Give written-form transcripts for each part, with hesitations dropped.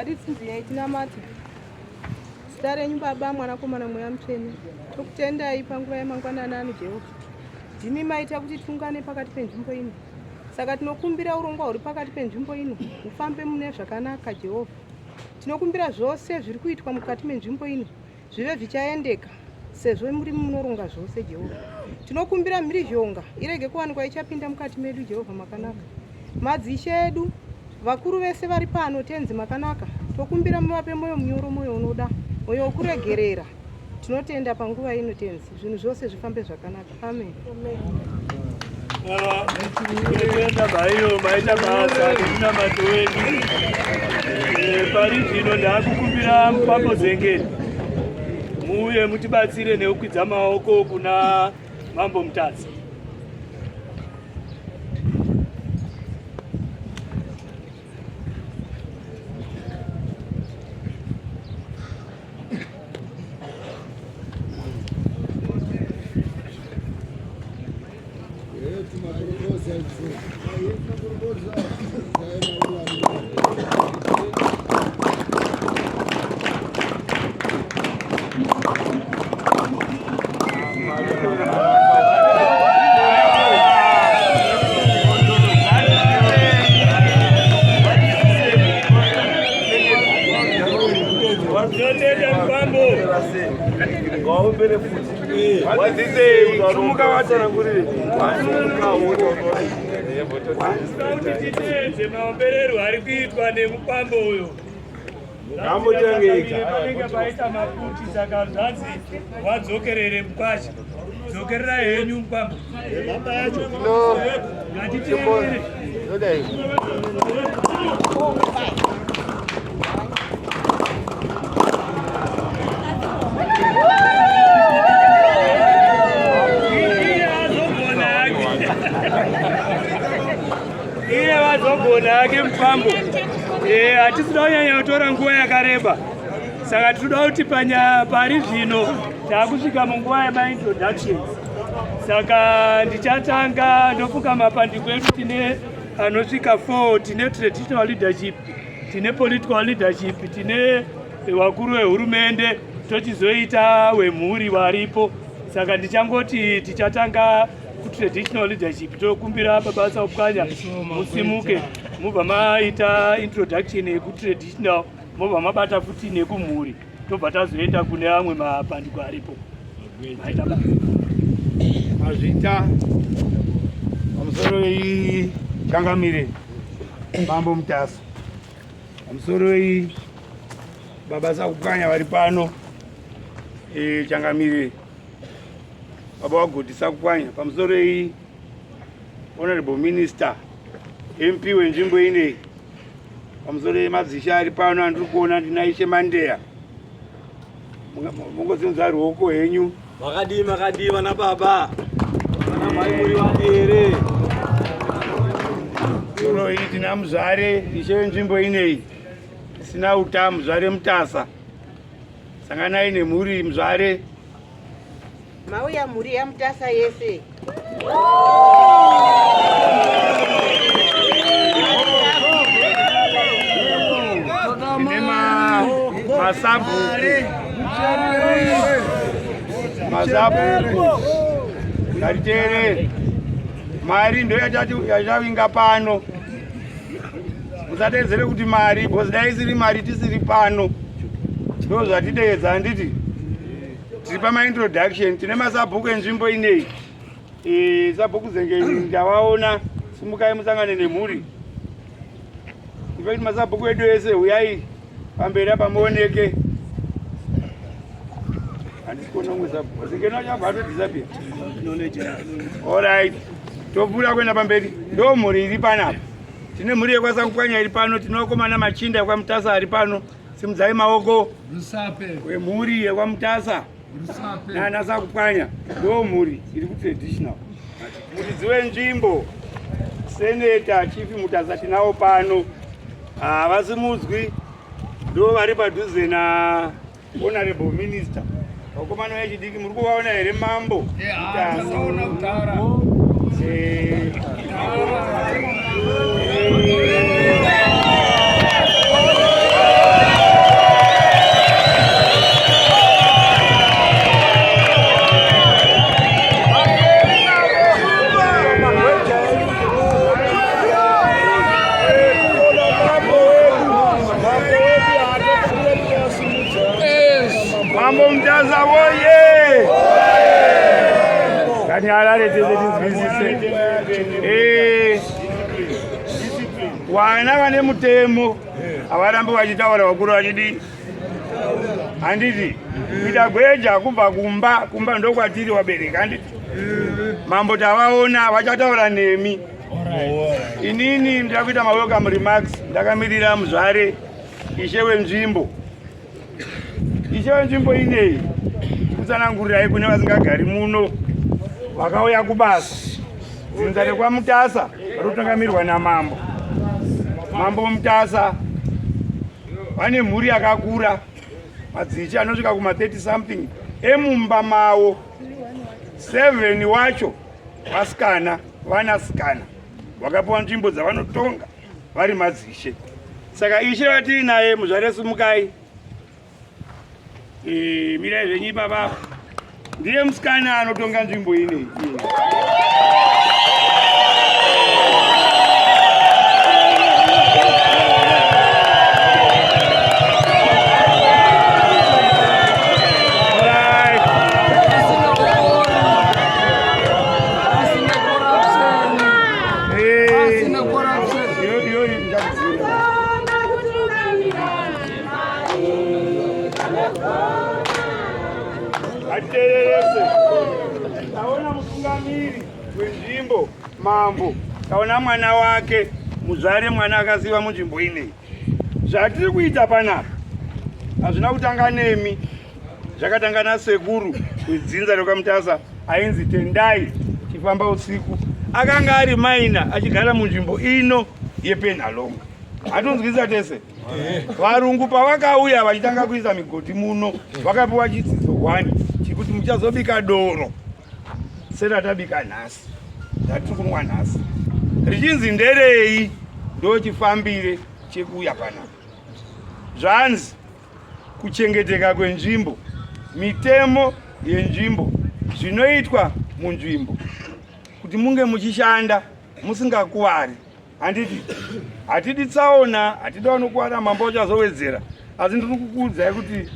Ngaritsinziyai tinamate. Zita renyu Baba, Mwanakomana, Mweya Mutsvene. Tokutendai panguva yemangwanani Jehovha. Ndimi maita kuti tiungane pakati penzvimbo ino. Saka tinokumbira urongwa huri pakati penzvimbo ino ufambe mune zvakanaka Jehovha. Tinokumbira zvose zviri kuitwa mukati menzvimbo ino zvive zvichaendeka sezvo muri munoronga zvose Jehovha. Tinokumbira mhirizhonga irege kuwanikwa ichapinda mukati medu Jehovha makanaka. Madzishe edu vakuru vese vari pano tenzi makanaka. Tokumbira muvape moyo munyoro, moyo unoda, moyo wokuregerera. Tinotenda panguva ino tenzi zvinhu zvose zvifambe zvakanaka. Amen. Tinotenda baiyo maita basa kuna matoweni. Pari zvino ndakukumbira Mupambo Zengeni muuye mutibatsire neukwidza maoko kuna Mambo Mutadzi. Maomberero ari kuitwa nemupambo uyo vanenge vaita mafuti, saka zvanzi vadzokerere mukwasha. Dzokererai henyu mupambo. Ngatiteerere. Vazogona hake Mupambo. Hatisida kunyanya kutora nguva yakareba. Saka tinoda kuti pari zvino takusvika munguva yemaintroductions. Saka ndichatanga ndofunga mapandiko edu tine anosvika 4. Tine traditional leadership, tine political leadership, tine wakuru wehurumende, tochizoita wemhuri varipo. Saka ndichangoti tichatanga traditional leadership. Tokumbira Baba Saupkanya musimuke mubva maita introduction yekutraditional, mubva mabata futi nekumhuri, tobva tazoenda kune amwe mapandiko aripo. Mazvita pamusoro Changamire Mambo Mutasa, pamusoro Baba Saupkanya vari pano, Changamire Baba Wagoti Saupkanya, pamusoro Honorable Minister MP wenzvimbo ine, pamusoro madzisha ari pano andiri kuona ndinaishe Mandeya. Mungozinza ruoko henyu. Makadiva na baba. Vana mai muri vadere. Soro iyi tina muzvare ishe wenzvimbo ineyi. Sina uta muzvare Mutasa. Sanganai nemhuri muzvare. Mauya mhuri yaMutasa yese. Masabu ngatitere mari ndo yachavinga pano. Musatedzere kuti mari because dai isiri mari tisiri pano. Ndo zvatidedza handiti tiri pamaintroduction. Tine masabhuku enzvimbo ineyi. Sabhuku Zengeni ndavaona, simukai musangane nemhuri. Ifekuti masabhuku edu ese uyai pamberi apa muoneke. Alright, topfuura kuenda pamberi. Ndo mhuri iri panapa. Tine mhuri yekwaSaupkanya iri pano, tine vakomana Machinda ekwaMutasa ari pano. Simudzai maoko. Wemhuri yekwaMutasa nana Saupkanya ndo mhuri iri kutraditional. Muridzi wenzvimbo Seneta Chief Mutasa tinavo pano. Havasimudzwi ndo vari padhuze na Honorable Minister. Vakomana vechidiki muri kuvaona here Mambo Mutasa? Vana vane mutemo avarambi vachitaura vakuru vachidi handiti kuita gweja kubva kumba ndokwatiri wabereka handiti mambo tavaona vachataura nemi. Inini ndira kuita welcome remarks ndakamirira muzvare ishe wenzvimbo. Ishe wenzvimbo inei kutsanangurirai kune vasingagari muno vakauya kubasa. Dzinza rekwaMutasa rotungamirwa namambo. Mambo Mutasa vane mhuri yakakura, madzichi anosvika kuma 30 something emumba mavo. 7 wacho vasikana, vanasikana vakapiwa nzvimbo dzavanotonga vari madzishe. Saka ishe vatiri naye muzvare Simukai, mirai zvenyu baba, ndiye musikana anotonga nzvimbo inei. Taona mutungamiri wenzvimbo mambo, taona mwana wake muzvare mwana akasiiwa munzvimbo inei. Zvatiri kuita panapa hazvina kutanga nemi, zvakatanga nasekuru wedzinza rekwaMutasa ainzi Tendai chifamba usiku. Akanga ari maina achigara munzvimbo ino yePenhalonga. Hatonzwisa tese. Varungu pavakauya vachitanga kuisa migodi muno vakapiwa chidzidzo 1 chikuti muchazobika doro seratabika nhasi, ndatiri kunwa nhasi. Richinzi nderei ndochifambire chekuuya panapa. Zvanzi kuchengeteka kwenzvimbo, mitemo yenzvimbo, zvinoitwa munzvimbo kuti munge muchishanda musingakuvari. Handiti hatidi tsaona, hatidi vanokuwara mambo uchazowedzera. Asi ndiri kukuudzai kuti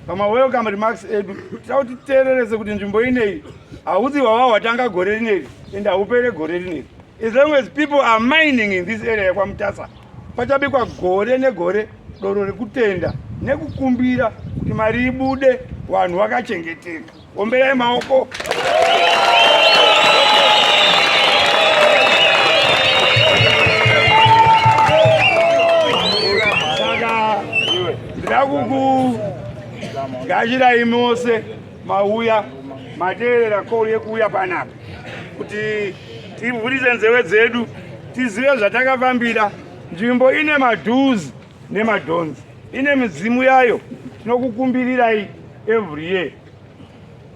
pama welcome remarks edu tauti titeererese kuti nzvimbo inei haudzi hwava hwatanga gore rineri ende haupere gore rineri. As long as people are mining in this area yakwaMutasa, pachabikwa gore negore doro rekutenda nekukumbira kuti mari ibude, vanhu vakachengeteka. Omberai maoko. Ndakukugashirai mose mauya mateerera call yekuuya panapa kuti tivhurise nzeve dzedu tizive zvatakafambira. Nzvimbo ine madhuzi nemadhonzi, ine midzimu yayo. Tinokukumbirirai every year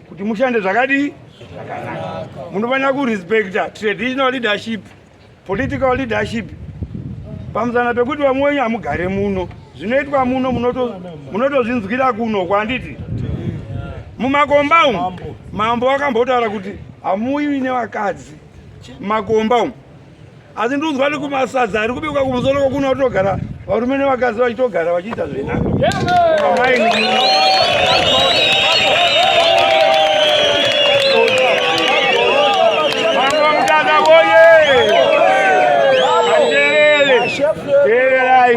kuti mushande zvakadi zvakanaka. Munofanira kurespecta traditional leadership, political leadership, pamusana pekuti vamwe wenyu hamugare muno. Zvinoitwa muno munotozvinzwira kuno kwanditi. Mumakomba umu mambo akambotaura kuti hamuiwi nevakadzi mumakomba umu. Asi ndinzwa ndi kumasadza ari kubikwa kumusoro kokuno kutogara varume nevakadzi vachitogara vachiita zvenhaka. Mambo Mutasa woye! Teererai.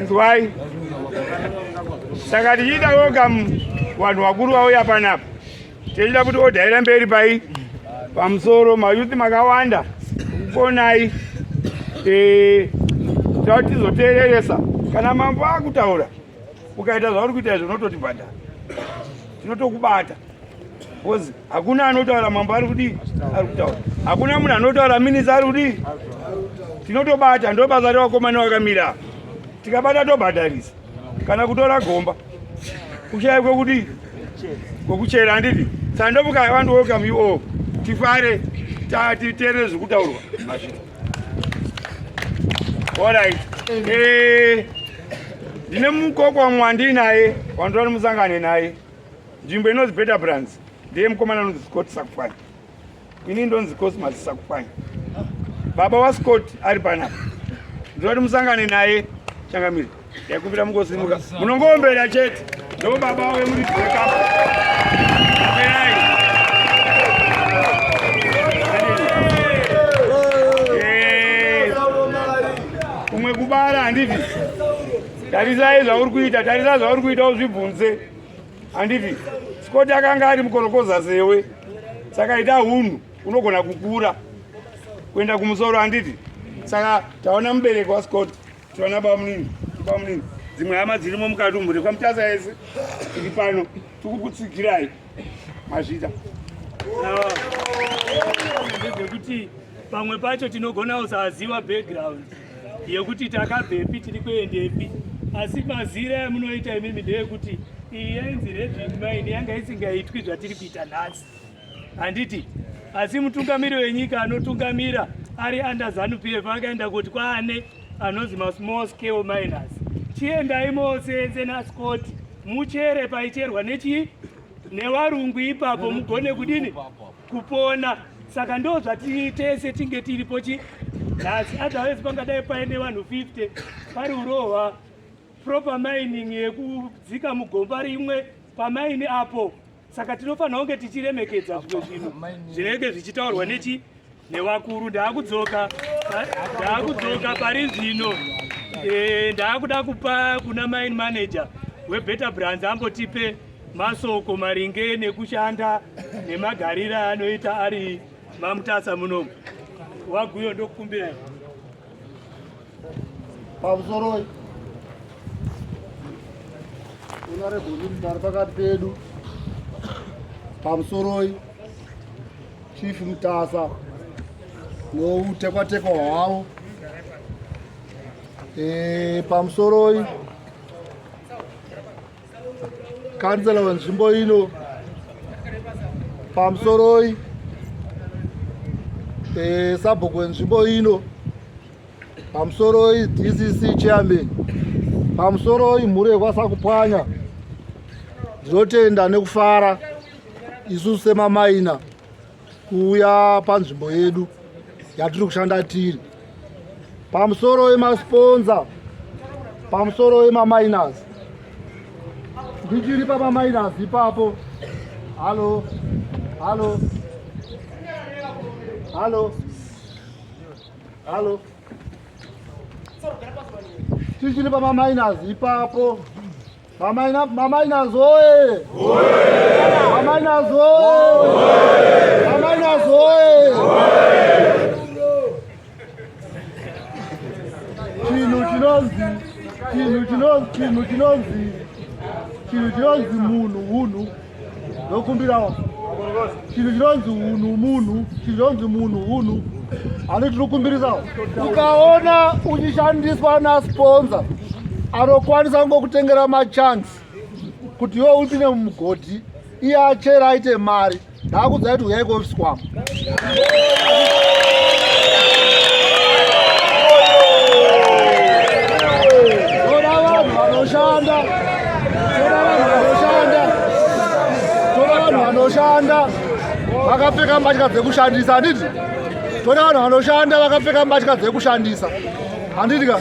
Nzwai. Saka tichiita welcome vanhu vakuru vauya panapa, tichida kuti odhaira mberi pai pamusoro mayuthi makawanda kukonai. Tauti tizoteereresa kana mambo akutaura ukaita zvauri kuita izvo unototibhadhara, tinotokubata. Because hakuna anotaura mambo ari kudii ari kutaura, hakuna munhu anotaura minisa ari kudii. Tinotobata, ndo basa revakomana vakamira. Tikabata tobhadharisa kana kutora gomba kushaya kwekudii kwekuchera. Handiti saka ndomukai vantu welcome you all, tifare titeerere zviri kutaurwa mashito. Alright. Ndine mukokwa mwandi naye wandori musangane naye. Nzvimbo inonzi Better Brands ndiye mukomana anonzi Scott Sakupwanya. Ini ndonzi Cosmas Sakupwanya. Baba waScott ari panapa. Ndori musangane naye changamiri. Yakumbira mungosimuka. Munongombera chete. Ndo baba wewe muri dzeka. handiti tarisai zvauri kuita, tarisa zvauri kuita uzvibvunze handiti. Scott akanga ari mukorokoza sewe, saka ita hunhu unogona kukura kuenda kumusoro handiti. Saka taona mubereki waScott, taona baba munini dzimwe hama dzirimo mukati umhuri kwaMutasa yese iri pano tikukutsigirai mazvita ndezvekuti pamwe pacho tinogona kusaziva background yekuti takabvepi tiri kuendepi, asi mazira amunoita imimi ndeyekuti iyi yainzi Red Mine yanga isingaitwi zvatiri kuita nhasi handiti. Asi mutungamiri wenyika anotungamira ari under ZANU-PF akaenda kuti kwaane anonzi small scale miners, chiendai mosenze naScott muchere paicherwa nevarungu ipapo mugone kudini kupona. Saka ndo zvati tese tinge tiripo nhasi. Otherwise pangadai paine vanhu 50 pari urohwa proper mining yekudzika mugomba rimwe pamaini apo. Saka tinofanira kunge tichiremekedza zvimwe zvinhu zvinenge zvichitaurwa nevakuru. Ndaakudzoka pari zvino ndaakuda kupa kuna mine manager weBetter Brands ambotipe masoko maringe nekushanda nemagarira anoita ari maMutasa munomu. Waguyo ndokukumbirai. Pamusoro honorable Mutasa pakati pedu. Pamusoro Chief Mutasa noutekwa-tekwa hwavo. Pamusoro kansela wenzvimbo ino. Pamusoro sabhuku wenzvimbo ino. Pamusoro DCC chairman. Pamusoro mhuri yekwasakupwanya. Ndinotenda nekufara isusu semamaina kuuya panzvimbo yedu yatiri kushanda tiri. Pamusoro emasponsor, pamusoro emaminers. Ndichiri pamaminers ipapo. Halo. Tichiri pamaminers ipapo. Maminers oye! Maminers oye! Maminers oye! Chinhu chinonzi munhu ndokumbirawo. Chinhu chinonzi munhu, ani tiri kukumbirisawo. Ukaona uchishandiswa nasponsor anokwanisa kungokutengera machansi kuti iwe upinde mumugodhi, iye achera aite mari, ndaakuudza kuti uyai kuofisi kwangu. Toda vanhu vanoshanda vakapfeka mbatya dzekushandisa, handiti? Toda vanhu vanoshanda vakapfeka mbatya dzekushandisa, handiti ka?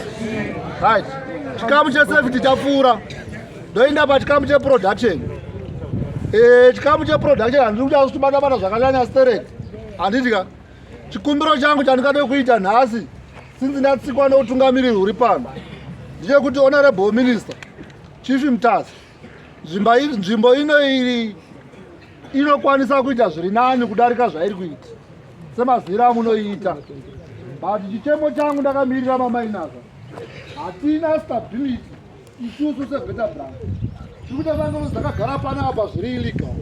Right. Chikamu chesafety chapfuura. Ndoenda pachikamu cheproduction. Chikamu cheproduction handiri kuti asitibata zvakanyanya sterect, handiti ka? Chikumbiro changu chandingade kuita nhasi since ndatsikwa neutungamiriri huri pano ndechekuti honorable minister Chief Mutasa, nzvimbo ino iri inokwanisa kuita zviri nani kudarika zvairi kuita semazira amunoita. But chichemo changu ndakamirira mamainasa, hatina stability isusu seBetter Brands. Tikuita vanhu dzakagara panapa zviri illegal,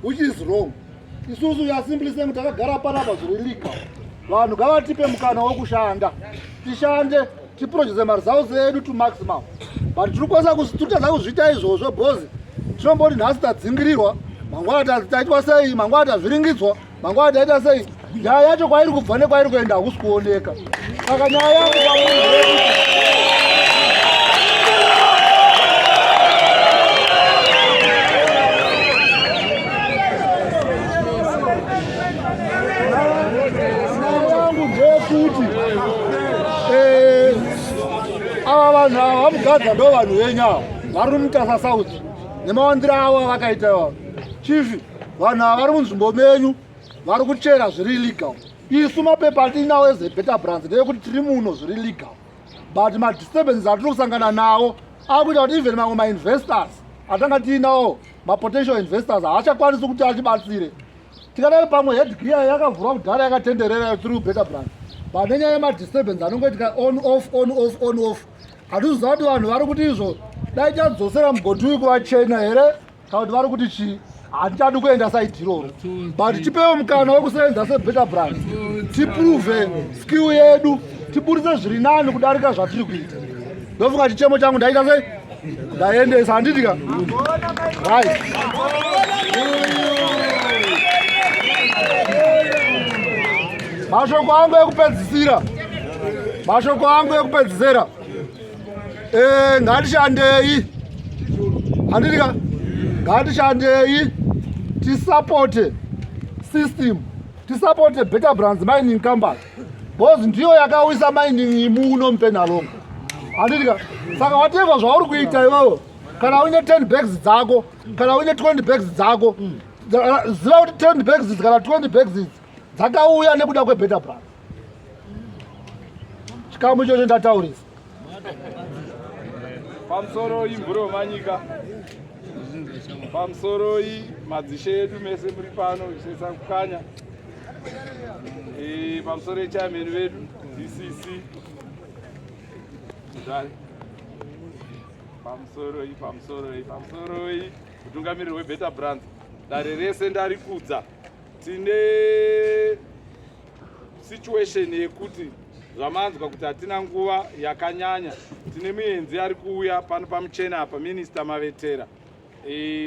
which is wrong. Isusu ya simply saying takagara panapa zviri illegal. Vanhu ngavatipe mukana wekushanda, tishande, tiprojekte mari dzedu to maximum. But tirikwanisa kuzvituta kuzviita izvozvo bhozi. Tinomboti nhasi tadzingirirwa, mangwana taitwa sei, mangwana tazviringidzwa, mangwana taita sei. Nyaya yacho kwairi kubva nekwairi kuenda hakusi kuoneka. Saka nyaya yangu pamunhu wedu ava vanhu ava vamugadza ndo vanhu venyava vari muMutasa South nemawandiro avo vakaita. Chief, vanhu ava vari munzvimbo menyu vari kuchera zviri illegal. Isu mapepa atinawo ezeBetter Brands ndeyekuti tiri muno zviri illegal. but ma-disturbances atiri kusangana nawo akuita kuti even mamwe ma-investors atanga tiinawo ma-potential investors haachakwanisi kuti atibatsire. Tikadai pamwe headgear yakavhurwa kudhara yakatenderera through better brand, but nenyaya yema-disturbance anongoitika on off hatiziva kuti vanhu vari kuti izvo dai chadzosera mugoti uyu kuvachena here kana kuti vari kuti chii. Hatichadi kuenda saidi iroro, but tipewo mukana wekusevenza sebetter brand, tiprove skill yedu, tiburitse zviri nani kudarika zvatiri kuita. Ndofunga chichemo changu ndaita sei? Ndaendesa handitika? Right. Mashoko angu ekupedzisira. Ngatishandei. Handitika? Ngatishandei. Tisapote system, tisapote better brands mining company. Because ndiyo yakawisa mining imuno mpenalongo. Handitika? Saka whatever zvauri kuita iwewe, kana une 10 bags dzako, kana une 20 bags dzako, ziva kuti 10 bags kana 20 bags dzakauya nekuda kwebetter brand. Chikamu ichocho ndataurisa. Pamusoro imvura yomanyika, pamusoro madzishe edu mese muri pano zvisesa kukanya, pamusoro chairman vedu DCC zvare, pamusoro mutungamiriri webetter brands, dare rese ndarikudza. Tine situation yekuti zvamanzwa kuti hatina nguva yakanyanya, tine muenzi ari kuuya pano pamuchena apa, Minister Mavetera.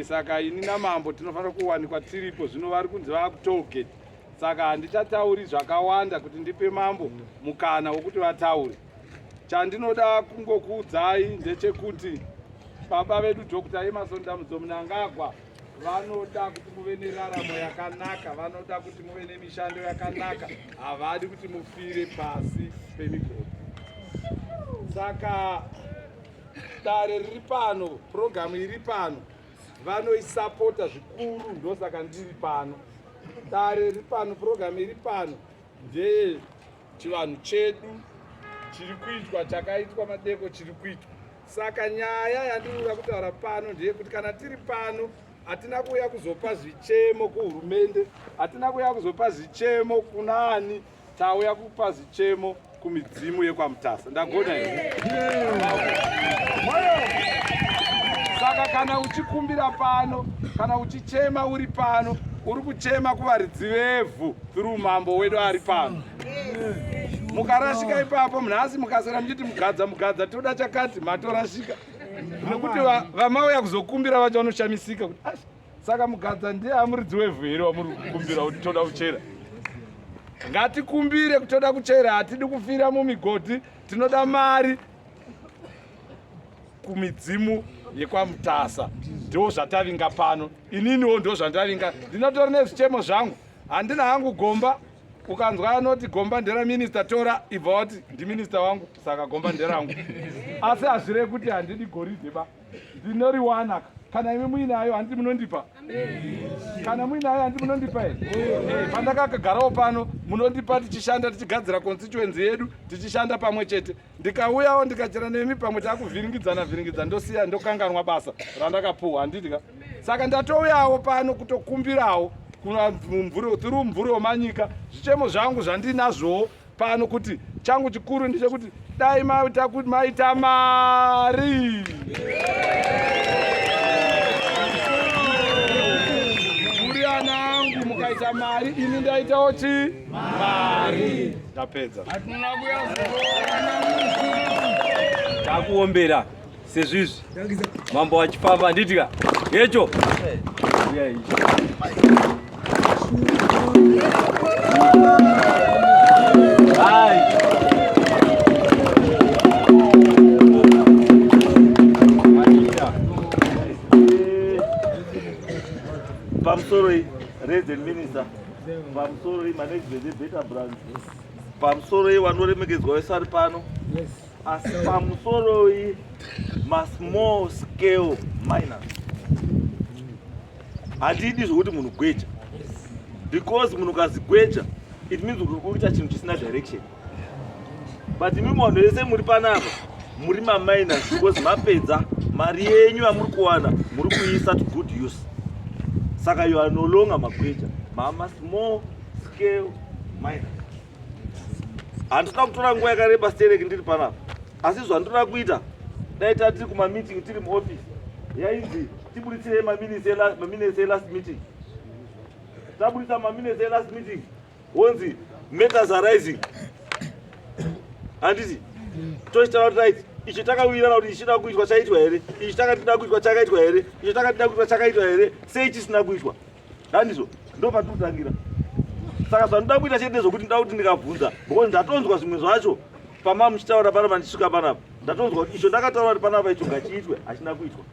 Saka ini namambo tinofanira kuwanikwa tiripo, zvino vari kunzi vakutollgate. Saka handichatauri zvakawanda kuti ndipe mambo mukana wokuti vataure. Chandinoda kungokuudzai ndechekuti baba vedu Dr. Emmerson Dambudzo Mnangagwa vanoda kuti muve neraramo yakanaka, vanoda kuti muve nemishando yakanaka, havadi kuti mufire pasi pemigodi. Saka dare riri pano, programu iri pano, vanoisapota zvikuru, ndosaka ndiri pano. Dare riri pano, programu iri pano, ndeye chivanhu chedu chiri kuitwa, chakaitwa madeko chiri kuitwa. Saka nyaya yandinoda kutaura pano ndeye kuti kana tiri pano, hatina kuuya kuzopa zvichemo kuhurumende, hatina kuuya kuzopa zvichemo kunani, tauya kupa zvichemo kumidzimu yekwamutasa. Ndagona here? Saka kana uchikumbira pano, kana uchichema uri pano, uri kuchema kuvaridzi vevhu through mambo wedu ari pano. Mukarashika ipapo mnhasi mukasara muchiti mugadza toda chakati, matorashika. Nekuti vamauya kuzokumbira vacho vanoshamisika kuti saka mugadza ndiye amuridzi wevhu here wamuri kukumbira kuti toda kuchera. Ngatikumbire kutoda kuchera, hatidi kufira mumigodi, tinoda mari kumidzimu yekwamutasa. Ndo zvatavinga pano, ininiwo ndo zvandavinga. Ndinotora nezvichemo zvangu, handina hangu gomba. Ukanzwa anoti gomba ndera minister, tora ibva wati ndi minister wangu, saka gomba nderangu. Asi hazvire kuti handidi goridhe ba, ndinoriwana. Kana imi muinayo handiti munondipa? Kana muinayo handiti munondipa here? Pandakagarawo pano munondipa tichishanda, tichigadzira constituency yedu, tichishanda pamwe chete. Ndikauyawo ndikachera nemi pamwe takuvhiringidzana ndosiya, ndokanganwa basa randakapuwa, handidika. Saka ndatouyawo pano kutokumbirawo through mvura womanyika zvichemo zvangu zvandinazvowo pano, kuti changu chikuru ndechekuti dai maita kuti maita mari. Muri ana angu mukaita mari, ini ndaitawo chi? Mari. Ndapedza. Takuombera sezvizvi mambo achifamba handitika yecho. Pamusoro Resident Minister, pamusoro management better brands, pamusoro vanoremekedzwa vese vari pano, asi pamusoro ma small scale miners. Handidi zvokuti munhu gweja, because munhu kazi gweja, it means uri kuita chinhu chisina direction. but mimi vanhu vese muri panapa muri maminers because mapedza mari yenyu yamuri kuwana muri kuisa to good use. Saka you are no longer magweja, mama small scale miners. Handina kutora nguva yakareba stereki ndiri panapa, asi zvandoda kuita daita tiri kumameeting tiri muoffice yainzi tiburisire maminutes elast meeting. Taburisa maminutes elast meeting wonzi matters are rising. Handiti tochitaura kuti right ichi takawirirana kuti ichida kuitwa chaitwa here, ichi takatida kuitwa chakaitwa here, ichi takatida kuitwa chakaitwa here, sei chisina kuitwa. Handizvo ndo patikutangira. Saka zvanoda kuita chete zvokuti ndoda kuti ndikabvunza because ndatonzwa zvimwe zvacho pama muchitaura panapa ndichisvika panapa ndatonzwa kuti icho ndakataura kuti panapa icho ngachiitwe hachina kuitwa.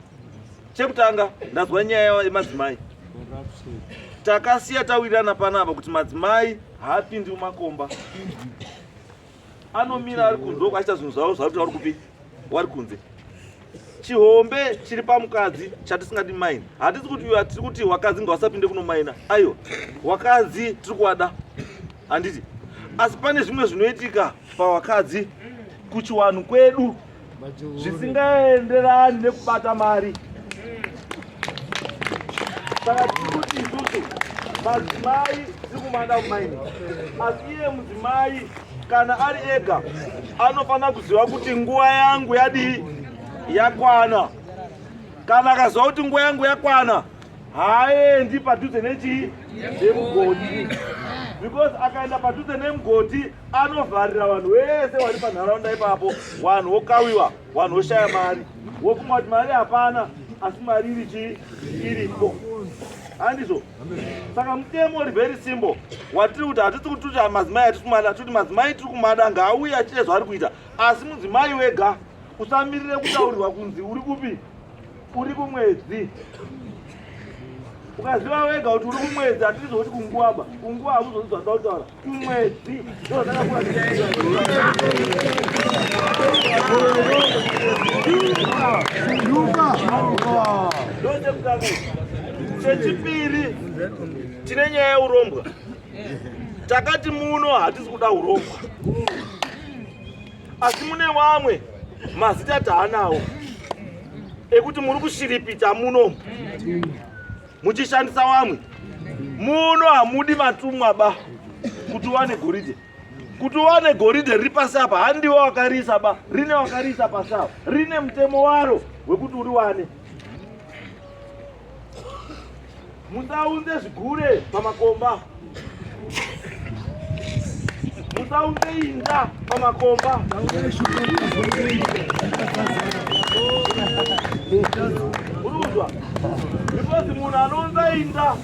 Chekutanga ndazwa nyaya yemadzimai. Takasiya tawirirana panapa kuti madzimai haapindi mumakomba, anomira ari kunze achiita zvinhu zvavo zvakuti vari kupi wari kunze. Chihombe chiri pamukadzi chatisingadi maina. Hatisi kuti tiri kuti wakadzi ngavasapinde kunomaina, aiwa wakadzi tiri kuwada handiti, asi pane zvimwe zvinoitika pawakadzi kuchiwanhu kwedu zvisingaenderani nekubata mari. Saka tiri kuti isusu madzimai tiri kumada kumaina, asi iye mudzimai kana ari ega anofanira kuziva kuti nguva yangu yadii yakwana. Kana akaziva kuti nguva yangu yakwana haaendi padhuze nechii nemugoti, because akaenda padhuze nemugoti anovharira vanhu vese vari panharaunda ipapo, vanhu vokawiwa, vanhu voshaya mari, wokuma kuti mari hapana asi mari iri chii iripo. Handizvo? Saka mutemo uri very simple watiri kuti hatisi kuti madzimai hatisi kumada, tiri madzimai tiri kumada ngaauye achiite zvaari kuita, asi mudzimai wega usamirire kutaurirwa kunzi uri kupi, uri kumwedzi. Ukaziva wega kuti uri kumwedzi hatizoti kunguaba, kunguva hakuzozi zvanda kutaura, kumwedzi ndo zvakakura. Ndochekutanga. Chechipiri tine nyaya yeurombwa. Takati muno hatisi kuda urombwa, asi mune vamwe mazita taanawo ekuti muri kushiripita muno muchishandisa vamwe. Muno hamudi matumwa ba kuti wane goridhe. Kuti wane goridhe riri pasi apa handiwo wakariisa ba, rine wakariisa pasi apa, rine mutemo waro wekuti uri wane. Musaunze zvigure pamakomba, musaunze inda pamakomba. Uruzwa? Because munhu anounza inda,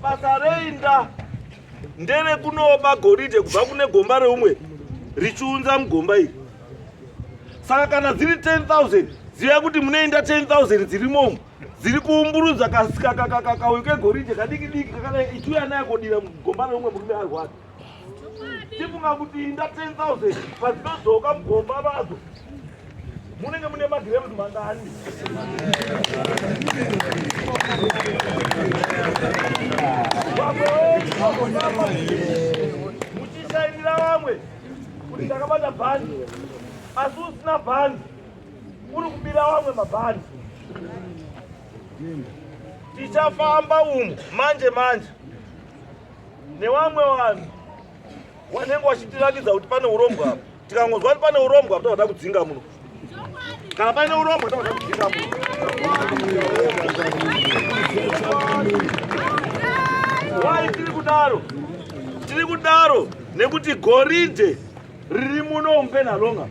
basa reinda ndere kunoba goridhe kubva kune gomba reumwe richiunza mugomba iri. Saka kana dziri 10,000 ziva kuti munoinda 10,000 dzirimo dziri kuumburudza kauyu kegoridhe kadiki diki kakana ichiuya naye kodira mugomba reumwe murume arwara. Tifunga kuti inda 10,000 padzinodzoka mugomba vadzo munenge mune magiremzi mangani. Muchishairira vamwe kuti ndakabata bhandi, asi usina bhandi uri kubira vamwe mabhandi. Tichafamba umu manje manje nevamwe vanhu wanenge wachitirakidza kuti pane urombwa apa. Tikangozwa kuti pane urombwa toda kudzinga muno. Kana pane urombwa toda kudzinga muno. Why tiri kudaro? Tiri kudaro nekuti goridhe riri muno mupenhalonga.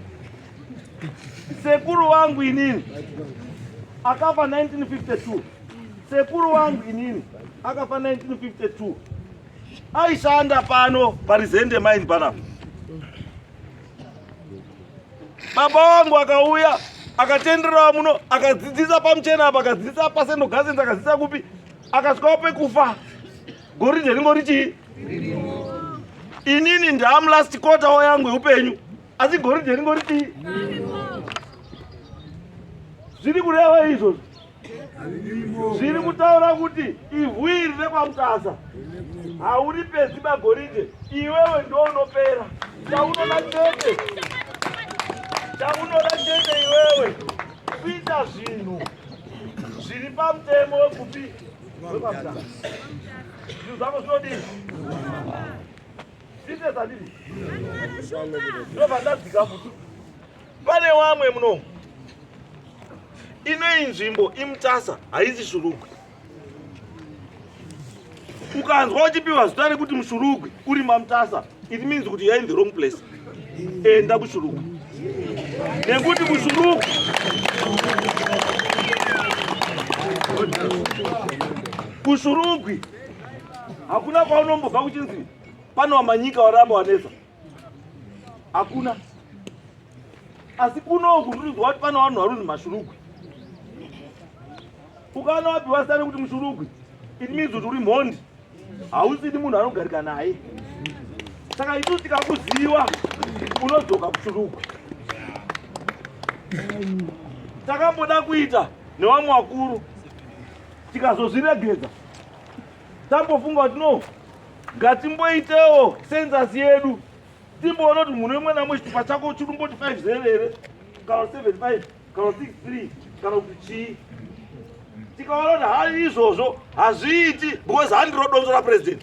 Sekuru wangu inini akafa 1952. Sekuru wangu inini akafa 1952. Aishanda pano parizende mine panapa. Baba wangu akauya akatendera muno akadzidzisa pamuchena apa, akadzidzisa pasendo gazens, akadzidzisa kupi, akasvika pekufa goridhe ringori chii. Inini ndam last quarter yangu yeupenyu, asi goridhe ringori chii. Zviri kureva izvozvo, zviri kutaura kuti ivhu iri rekwamutasa hauri pedzi bagoridhe, iwewe ndo unopera. Chaunoda chete Zvinhu zvako zvinodini? Zvinetsa ndini? Ndobva ndadzika futi. Pane wamwe munomu. Inei nzvimbo iMutasa haisi Shurugwi. Ukanzwa uchipiwa zita rekuti muShurugwi uri maMutasa, it means kuti you are in the wrong place. Enda kuShurugwi. Nekuti kuShurugwi kuShurugwi hakuna kwaunombobva kuchinzi pano manyika waramba wanesa. Hakuna. Asi kunoku ndinozwa kuti pano vanhu varunzi maShurugwi. Ukaona wapiwa zita rekuti muShurugwi, it means kuti uri mhondi. Hausidi munhu anogarika naye. Saka isusu tikakuziva unodzoka kuShurugwi. Takamboda kuita nevamwe vakuru tikazozviregedza. Tambofunga kuti no, ngatimboitewo sensasi yedu. Timboona kuti munhu umwe namwe chitupa chako chiri kumboti 50 here, kana 75, kana 63, kana kuti chii. Tikaona kuti hai izvozvo hazviiti because handiro donzo rapresident.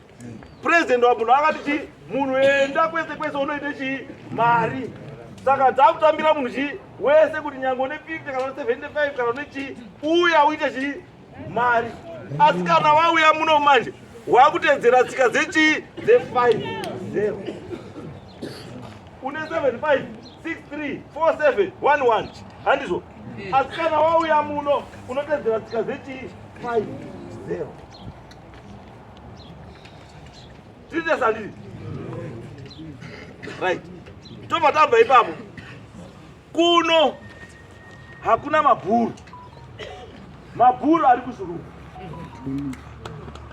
President wa munhu akati chii, munhu enda kwese kwese unoite chii, mari. Saka takutambira munhu chii wese kuti nyange une 50 kana 75 kana une chii, uya uite chii, mari. Asi kana wauya muno manje wakutedzera tsika dzechii, dze50. Une 75, 63, 47, 11. Handizvo. Asi kana wauya muno unotedzera tsika dzechii, 50. Titesa ndini. Right. Tobva tabva ipapo. Kuno hakuna mabhuru. Mabhuru ari kuShurugwi.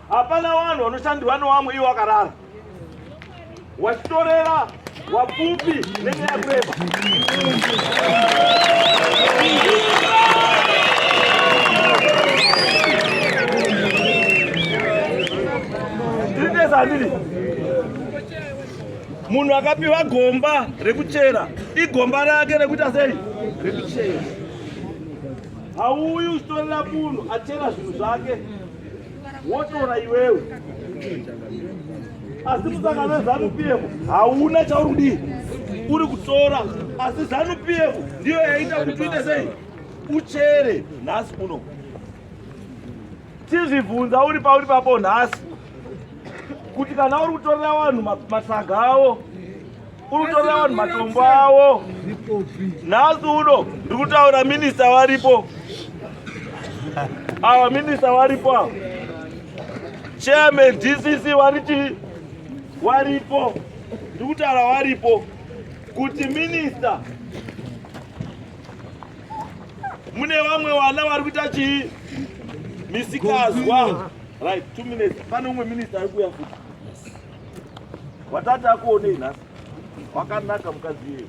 Hapana vanhu vanoshandirwa nevamwe ivo vakarara. Wachitorera wapfupi nenyaya kureba. Titesa ndini. Munhu akapiwa gomba rekuchera, igomba rake rekuita sei? Rekuchera. Hauyi uchitorera munhu achera zvinhu zvake wotora iwewe. Asi musangano weZANU-PF hauna chauri kudii, uri kutora. Asi ZANU-PF ndiyo yaita kuti uite sei? Uchere nhasi muno. Chizvibvunza uri pauri papo nhasi kuti kana uri kutorera vanhu masaga avo, uri kutorera vanhu matombo avo. Nhasi uno ndiri kutaura minista varipo. Ava minista varipo ava. Chairman DCC waripo. Ndiri kutaura varipo kuti minista mune vamwe vana vari kuita chii, misikazwa. Right, 2 minutes. Pane umwe minista ari kuuya futi. Watati akuonei nhasi? Wakanaka mukadzi yeye.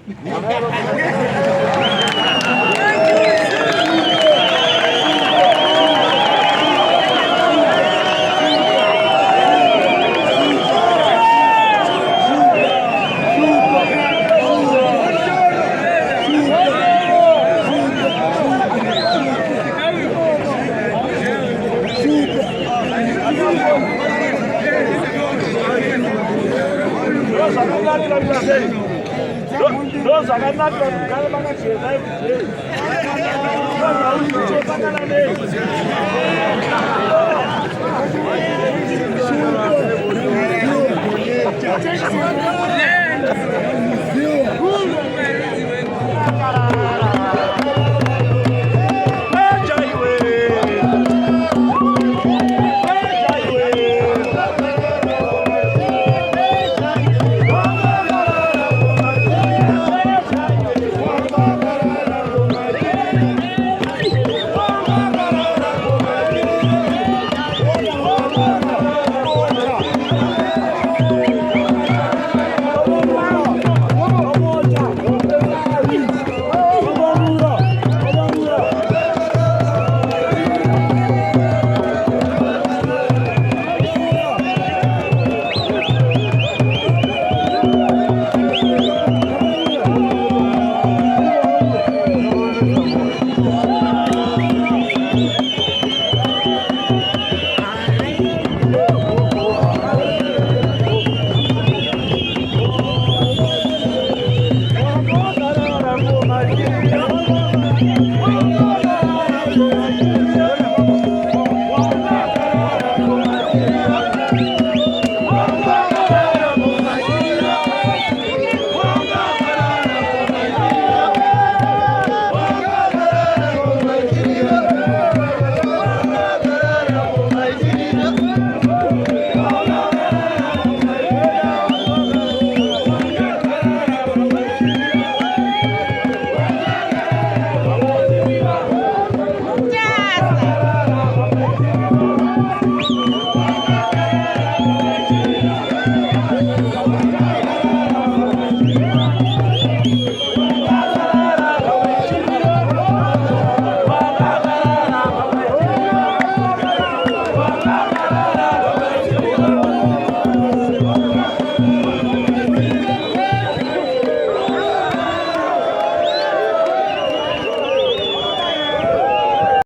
Those are not going to